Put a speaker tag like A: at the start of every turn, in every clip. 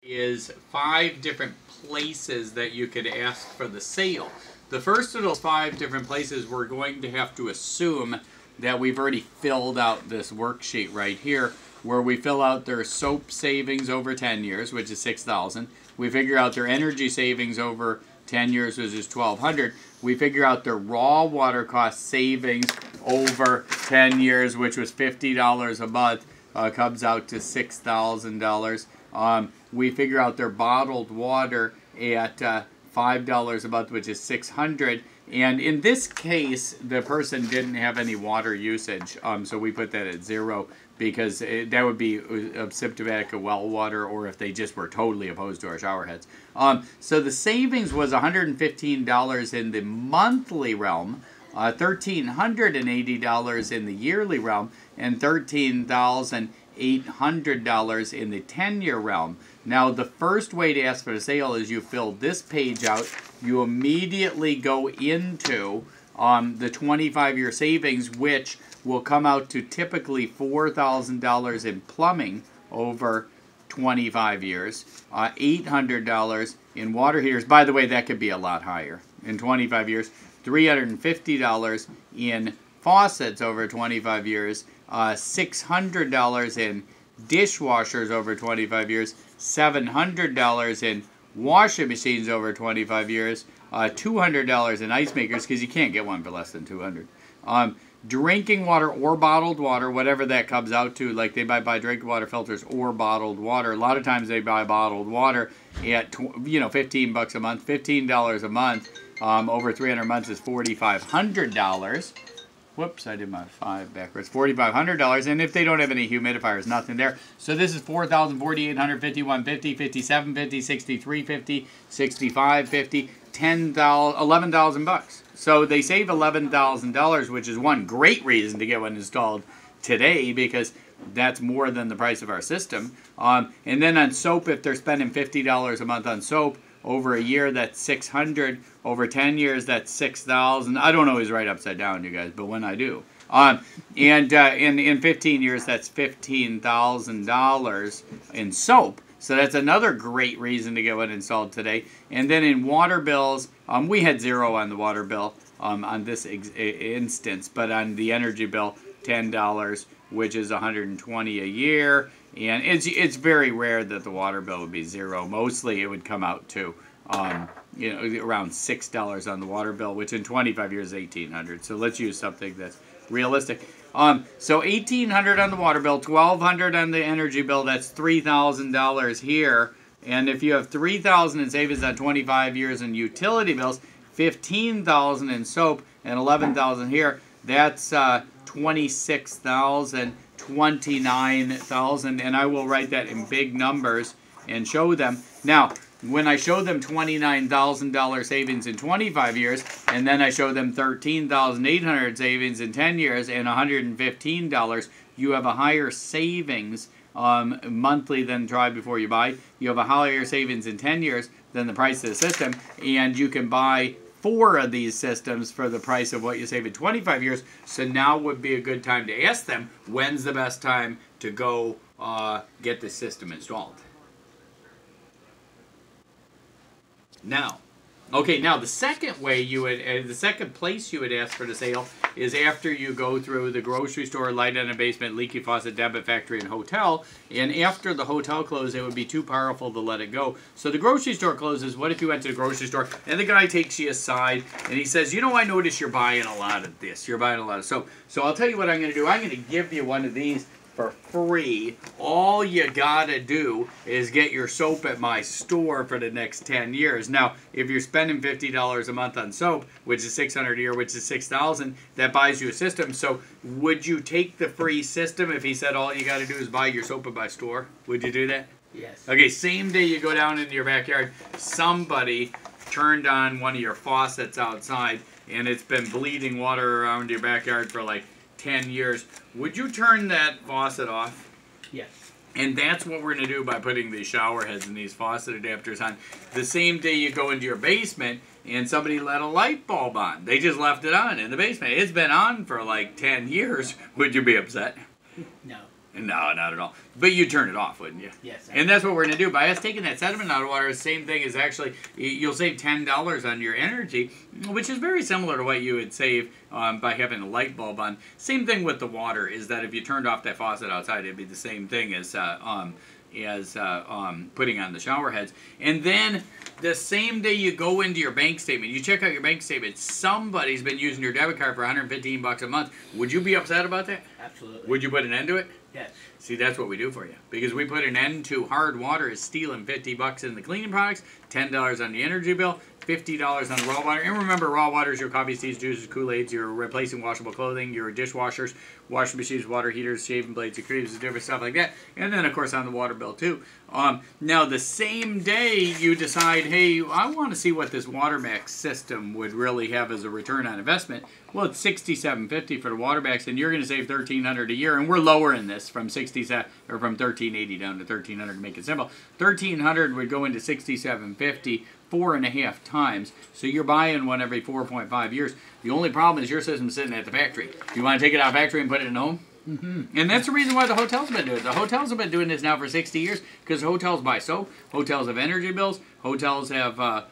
A: Is 5 different places that you could ask for the sale. The first of those 5 different places, we're going to have to assume that we've already filled out this worksheet right here, where we fill out their soap savings over 10 years, which is $6,000. We figure out their energy savings over 10 years, which is $1,200. We figure out their raw water cost savings over 10 years, which was $50 a month, comes out to $6,000. We figure out their bottled water at $5 a month, which is $600. And in this case, the person didn't have any water usage, so we put that at 0 because that would be symptomatic of well water, or if they just were totally opposed to our shower heads. So the savings was $115 in the monthly realm, $1,380 in the yearly realm, and $13,800 in the 10-year realm. Now, the first way to ask for the sale is you fill this page out. You immediately go into the 25-year savings, which will come out to typically $4,000 in plumbing over 25 years, $800 in water heaters. By the way, that could be a lot higher in 25 years. $350 in faucets over 25 years, $600 in dishwashers over 25 years, $700 in washing machines over 25 years, $200 in ice makers, because you can't get one for less than $200. Drinking water or bottled water, whatever that comes out to, like they might buy drinking water filters or bottled water. A lot of times they buy bottled water at $15 a month, $15 a month. Over 300 months is $4,500. Whoops, I did my 5 backwards. $4,500, and if they don't have any humidifiers, nothing there. So this is $4,000, $4,800, $5,150, $5,750, $6,350, $6,550, $10,000, $11,000. So they save $11,000, which is one great reason to get one installed today, because that's more than the price of our system. And then on soap, if they're spending $50 a month on soap, over a year, that's $600. Over 10 years, that's $6,000. I don't always write upside down, you guys, but when I do. And in 15 years, that's $15,000 in soap. So that's another great reason to get one installed today. And then in water bills, we had 0 on the water bill on this instance, but on the energy bill, $10, which is $120 a year. And it's very rare that the water bill would be 0. Mostly it would come out to around $6 on the water bill, which in 25 years is $1,800. So let's use something that's realistic. So $1,800 on the water bill, $1,200 on the energy bill. That's $3,000 here. And if you have $3,000 in savings on 25 years in utility bills, $15,000 in soap, and $11,000 here, that's $26,000. 29,000, and I will write that in big numbers and show them. Now, when I show them $29,000 savings in 25 years, and then I show them $13,800 savings in 10 years and $115, you have a higher savings monthly than try before you buy. You have a higher savings in 10 years than the price of the system, and you can buy 4 of these systems for the price of what you save in 25 years. So now would be a good time to ask them, when's the best time to go get the system installed? Now, okay, now the second way you would, the second place you would ask for the sale is after you go through the grocery store, light in a basement, leaky faucet, debit factory, and hotel. And after the hotel closes, it would be too powerful to let it go. So the grocery store closes. What if you went to the grocery store and the guy takes you aside and he says, I notice you're buying a lot of this. You're buying a lot of soap. So I'll tell you what I'm going to do. I'm going to give you one of these for free. All you gotta do is get your soap at my store for the next 10 years. Now, if you're spending $50 a month on soap, which is $600 a year, which is $6,000, that buys you a system. So would you take the free system if he said all you gotta do is buy your soap at my store? Would you do that?
B: Yes.
A: Okay, same day you go down into your backyard, somebody turned on one of your faucets outside and it's been bleeding water around your backyard for like 10 years. Would you turn that faucet off?
B: Yes.
A: And that's what we're going to do by putting these shower heads and these faucet adapters on. The same day you go into your basement and somebody let a light bulb on. They just left it on in the basement. It's been on for like 10 years. Would you be upset?
B: No.
A: No, not at all. But you'd turn it off, wouldn't you?
B: Yes.
A: And that's what we're going to do. By us taking that sediment out of water, the same thing is actually, you'll save $10 on your energy, which is very similar to what you would save by having a light bulb on. Same thing with the water, is that if you turned off that faucet outside, it'd be the same thing as putting on the shower heads. And then the same day you go into your bank statement, you check out your bank statement, somebody's been using your debit card for $115 a month. Would you be upset about that?
B: Absolutely.
A: Would you put an end to it?
B: Yes.
A: See, that's what we do for you. Because we put an end to hard water is stealing $50 in the cleaning products, $10 on the energy bill, $50 on the raw water. And remember, raw water is your coffee, teas, juices, Kool-Aids, your replacing washable clothing, your dishwashers, washing machines, water heaters, shaving blades, your creams, different stuff like that. And then, of course, on the water bill, too. Now, the same day you decide, hey, I want to see what this WaterMax system would really have as a return on investment. Well, it's $67.50 for the WaterMax, and you're going to save $1,300 a year. And we're lowering this from from $1,380 down to $1,300 to make it simple. $1,300 would go into $67.50 4.5 times. So you're buying one every 4.5 years. The only problem is your system's sitting at the factory. Do you want to take it out of the factory and put it in the home? Mm-hmm. And that's the reason why the hotels have been doing it. The hotels have been doing this now for 60 years because hotels buy soap, hotels have energy bills, hotels have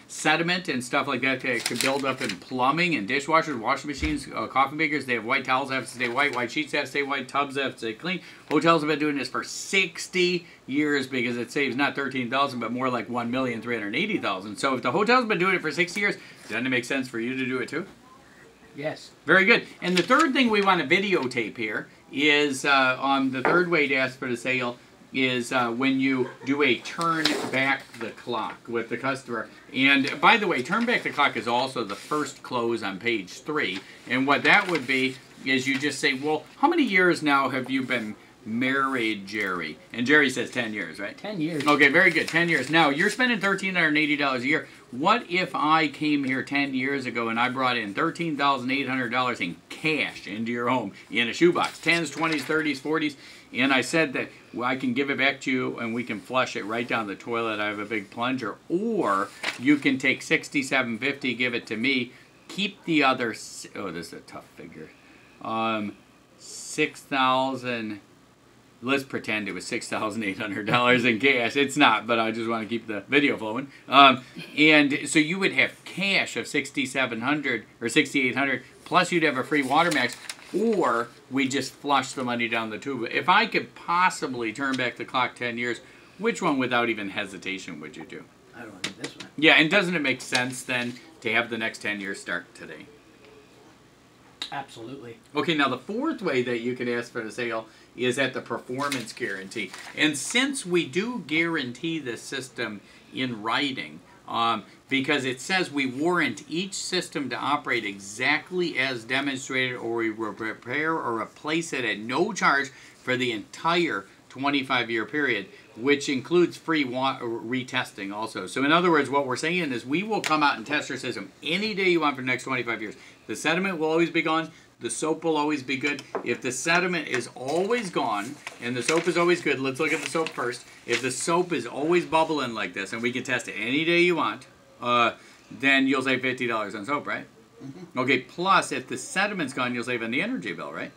A: sediment and stuff like that to build up in plumbing and dishwashers, washing machines, coffee makers. They have white towels that have to stay white, white sheets have to stay white, tubs have to stay clean. Hotels have been doing this for 60 years because it saves not $13,000 but more like $1,380,000. So if the hotel's been doing it for 60 years, doesn't it make sense for you to do it too?
B: Yes.
A: Very good. And the third thing we want to videotape here is on the third way to ask for the sale is when you do a turn back the clock with the customer. And by the way, turn back the clock is also the first close on page 3. And what that would be is you just say, well, how many years now have you been married, Jerry? And Jerry says 10 years, right?
B: 10 years.
A: Okay, very good. 10 years. Now, you're spending $1,380 a year. What if I came here 10 years ago and I brought in $13,800 in cash into your home in a shoebox, 10s, 20s, 30s, 40s, and I said that I can give it back to you and we can flush it right down the toilet. I have a big plunger. Or you can take $67.50, give it to me, keep the other, oh, this is a tough figure, 6,000. Let's pretend it was $6,800 in cash. It's not, but I just want to keep the video flowing. And so you would have cash of $6,700 or $6,800, plus you'd have a free WaterMax, or we just flush the money down the tube. If I could possibly turn back the clock 10 years, which one without even hesitation would you do?
B: I don't think this one.
A: Yeah, and doesn't it make sense then to have the next 10 years start today?
B: Absolutely.
A: Okay, now the fourth way that you can ask for the sale is at the performance guarantee. And since we do guarantee the system in writing, because it says we warrant each system to operate exactly as demonstrated, or we will repair or replace it at no charge for the entire 25-year period, which includes free retesting also. So in other words, what we're saying is we will come out and test your system any day you want for the next 25 years. The sediment will always be gone. The soap will always be good. If the sediment is always gone and the soap is always good, let's look at the soap first. If the soap is always bubbling like this, and we can test it any day you want, then you'll save $50 on soap, right? Mm-hmm. Okay, plus if the sediment's gone, you'll save on the energy bill, right?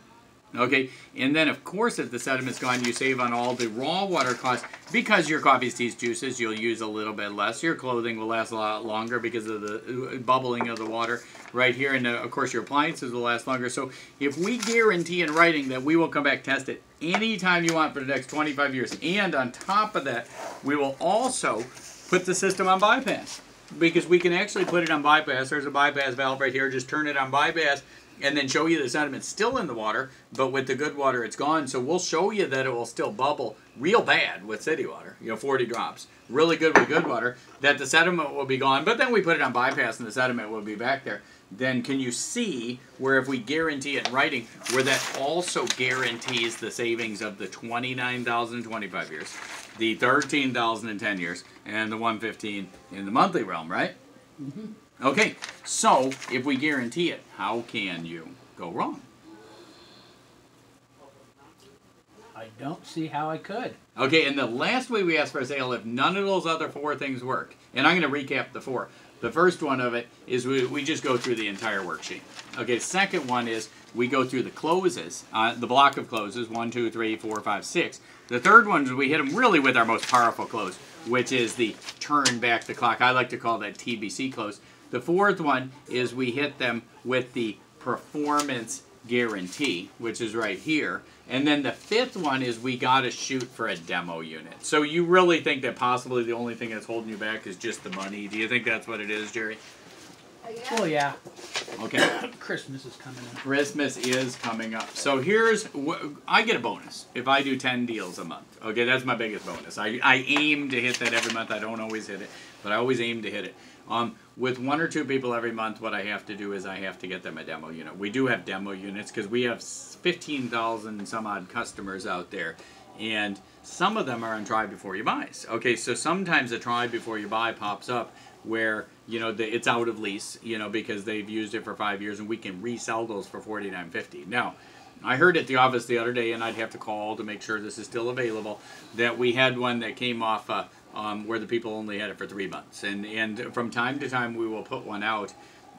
A: Okay, and then of course if the sediment's gone, you save on all the raw water costs because your coffees, teas, juices, you'll use a little bit less. Your clothing will last a lot longer because of the bubbling of the water right here, and of course your appliances will last longer. So if we guarantee in writing that we will come back test it anytime you want for the next 25 years, and on top of that, we will also put the system on bypass, because we can actually put it on bypass. There's a bypass valve right here. Just turn it on bypass and then show you the sediment's still in the water, but with the good water it's gone. So we'll show you that it will still bubble real bad with city water, 40 drops. Really good with good water, that the sediment will be gone, but then we put it on bypass and the sediment will be back there. Then can you see where if we guarantee it in writing, where that also guarantees the savings of the $29,000 in 25 years, the $13,000 in 10 years, and the $115 in the monthly realm, right? Mm-hmm. Okay, so if we guarantee it, how can you go wrong?
B: I don't see how I could.
A: Okay, and the last way we ask for a sale, if none of those other 4 things work, and I'm going to recap the 4. The first one of it is we just go through the entire worksheet. Okay, second one is we go through the closes, the block of closes, 1, 2, 3, 4, 5, 6. The third one is we hit them really with our most powerful close, which is the turn back the clock. I like to call that TBC close. The fourth one is we hit them with the performance guarantee, which is right here. And then the fifth one is we got to shoot for a demo unit. So you really think that possibly the only thing that's holding you back is just the money? Do you think that's what it is, Jerry?
B: Well, yeah.
A: Okay.
B: Christmas is coming up.
A: Christmas is coming up. So here's, I get a bonus if I do 10 deals a month. Okay, that's my biggest bonus. I aim to hit that every month. I don't always hit it, but I always aim to hit it. With 1 or 2 people every month, what I have to do is I have to get them a demo unit. We do have demo units because we have 15,000 some odd customers out there. And some of them are on try before you buys. Okay, so sometimes a try before you buy pops up where, you know, it's out of lease, you know, because they've used it for 5 years and we can resell those for $49.50. Now, I heard at the office the other day, and I'd have to call to make sure this is still available, that we had one that came off where the people only had it for 3 months. And from time to time we will put one out,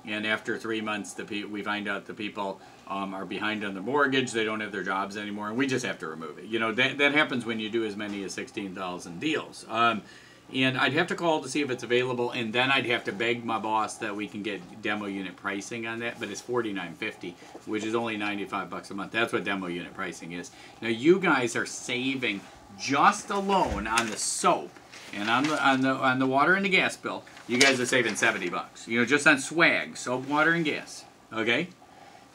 A: and after 3 months we find out the people are behind on the mortgage, they don't have their jobs anymore, and we just have to remove it. You know, that happens when you do as many as 16,000 deals. And I'd have to call to see if it's available, and then I'd have to beg my boss that we can get demo unit pricing on that, but it's $49.50, which is only $95 a month. That's what demo unit pricing is. Now you guys are saving just alone on the soap and on the water and the gas bill. You guys are saving $70. You know, just on swag, soap, water, and gas. Okay,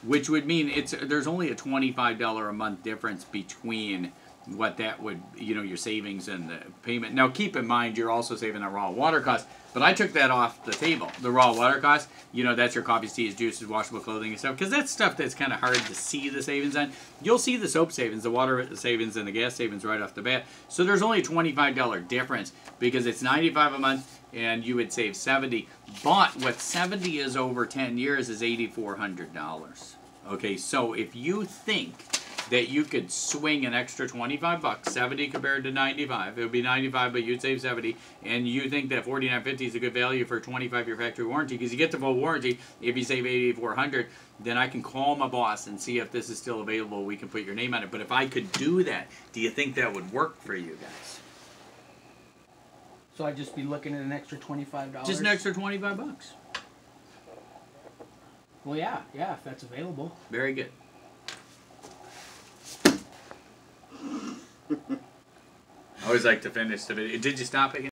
A: which would mean there's only a $25 a month difference between what that would, you know, your savings and the payment. Now keep in mind you're also saving on raw water costs, but I took that off the table. The raw water costs, you know, that's your coffees, teas, juices, washable clothing and stuff, because that's stuff that's kind of hard to see the savings on. You'll see the soap savings, the water savings, and the gas savings right off the bat. So there's only a $25 difference because it's $95 a month and you would save $70. But what $70 is over 10 years is $8,400. Okay, so if you think that you could swing an extra $25, 70 compared to 95. It would be 95, but you'd save 70. And you think that $49.50 is a good value for a 25-year factory warranty because you get the full warranty. If you save $8,400, then I can call my boss and see if this is still available. We can put your name on it. But if I could do that, do you think that would work for you guys?
B: So I'd just be looking at an extra $25.
A: Just an extra $25.
B: Well, yeah, if that's available.
A: Very good. I always like to finish the video. Did you stop again?